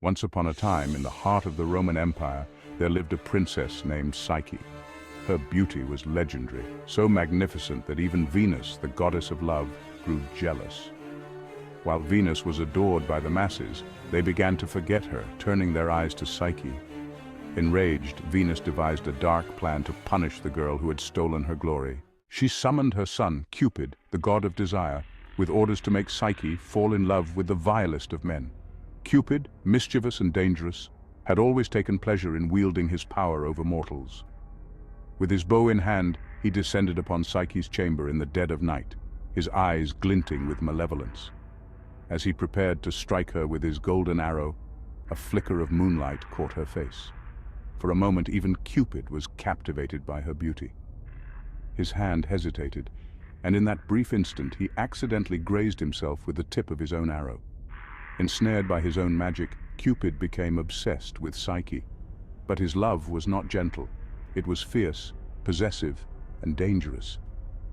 Once upon a time, in the heart of the Roman Empire, there lived a princess named Psyche. Her beauty was legendary, so magnificent that even Venus, the goddess of love, grew jealous. While Venus was adored by the masses, they began to forget her, turning their eyes to Psyche. Enraged, Venus devised a dark plan to punish the girl who had stolen her glory. She summoned her son, Cupid, the god of desire, with orders to make Psyche fall in love with the vilest of men. Cupid, mischievous and dangerous, had always taken pleasure in wielding his power over mortals. With his bow in hand, he descended upon Psyche's chamber in the dead of night, his eyes glinting with malevolence. As he prepared to strike her with his golden arrow, a flicker of moonlight caught her face. For a moment, even Cupid was captivated by her beauty. His hand hesitated, and in that brief instant, he accidentally grazed himself with the tip of his own arrow. Ensnared by his own magic, Cupid became obsessed with Psyche. But his love was not gentle. It was fierce, possessive, and dangerous.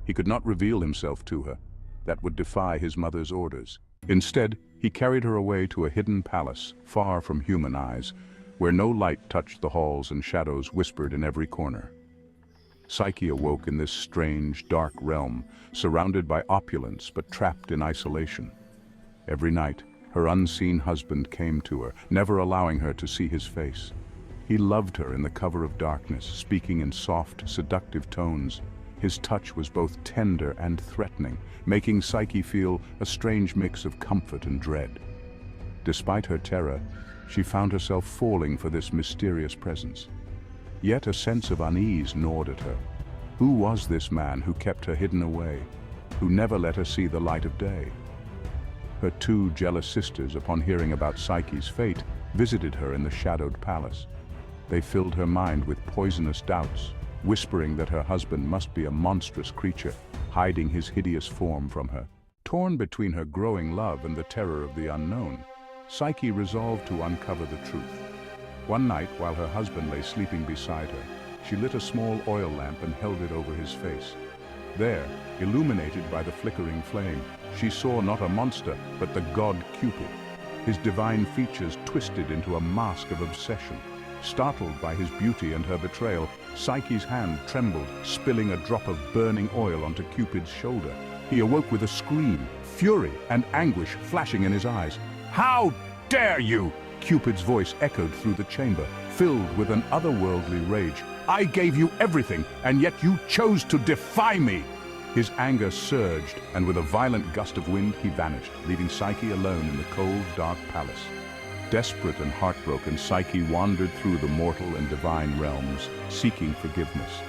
He could not reveal himself to her. That would defy his mother's orders. Instead, he carried her away to a hidden palace, far from human eyes, where no light touched the halls and shadows whispered in every corner. Psyche awoke in this strange, dark realm, surrounded by opulence but trapped in isolation. Every night, her unseen husband came to her, never allowing her to see his face. He loved her in the cover of darkness, speaking in soft, seductive tones. His touch was both tender and threatening, making Psyche feel a strange mix of comfort and dread. Despite her terror, she found herself falling for this mysterious presence. Yet a sense of unease gnawed at her. Who was this man who kept her hidden away, who never let her see the light of day? Her two jealous sisters, upon hearing about Psyche's fate, visited her in the shadowed palace. They filled her mind with poisonous doubts, whispering that her husband must be a monstrous creature, hiding his hideous form from her. Torn between her growing love and the terror of the unknown, Psyche resolved to uncover the truth. One night, while her husband lay sleeping beside her, she lit a small oil lamp and held it over his face. There, illuminated by the flickering flame, she saw not a monster, but the god Cupid, his divine features twisted into a mask of obsession. Startled by his beauty and her betrayal, Psyche's hand trembled, spilling a drop of burning oil onto Cupid's shoulder. He awoke with a scream, fury and anguish flashing in his eyes. "How dare you!" Cupid's voice echoed through the chamber, filled with an otherworldly rage. "I gave you everything, and yet you chose to defy me!" His anger surged, and with a violent gust of wind, he vanished, leaving Psyche alone in the cold, dark palace. Desperate and heartbroken, Psyche wandered through the mortal and divine realms, seeking forgiveness.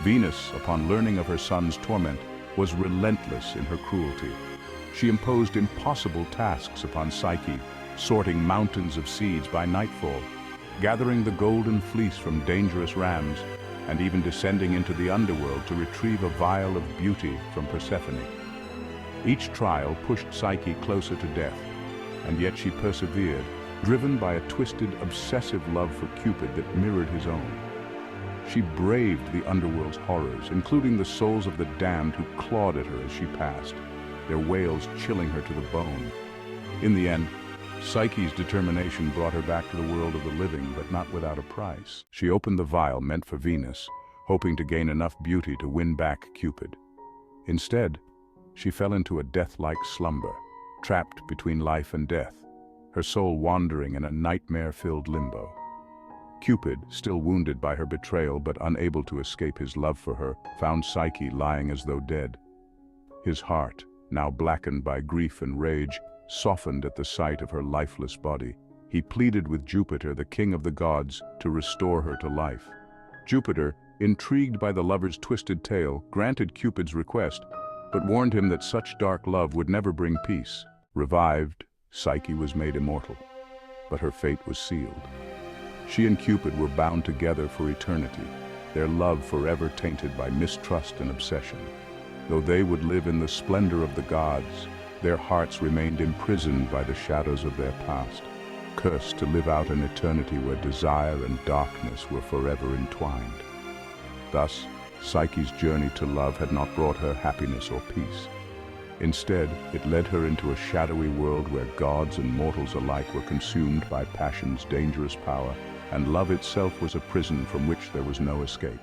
Venus, upon learning of her son's torment, was relentless in her cruelty. She imposed impossible tasks upon Psyche, sorting mountains of seeds by nightfall, gathering the golden fleece from dangerous rams, and even descending into the underworld to retrieve a vial of beauty from Persephone. Each trial pushed Psyche closer to death, and yet she persevered, driven by a twisted, obsessive love for Cupid that mirrored his own. She braved the underworld's horrors, including the souls of the damned who clawed at her as she passed, their wails chilling her to the bone. In the end, Psyche's determination brought her back to the world of the living, but not without a price. She opened the vial meant for Venus, hoping to gain enough beauty to win back Cupid. Instead, she fell into a death-like slumber, trapped between life and death, her soul wandering in a nightmare-filled limbo. Cupid, still wounded by her betrayal but unable to escape his love for her, found Psyche lying as though dead. His heart, now blackened by grief and rage, softened at the sight of her lifeless body. He pleaded with Jupiter, the king of the gods, to restore her to life. Jupiter, intrigued by the lover's twisted tale, granted Cupid's request, but warned him that such dark love would never bring peace. Revived, Psyche was made immortal, but her fate was sealed. She and Cupid were bound together for eternity, their love forever tainted by mistrust and obsession. Though they would live in the splendor of the gods, their hearts remained imprisoned by the shadows of their past, cursed to live out an eternity where desire and darkness were forever entwined. Thus, Psyche's journey to love had not brought her happiness or peace. Instead, it led her into a shadowy world where gods and mortals alike were consumed by passion's dangerous power, and love itself was a prison from which there was no escape.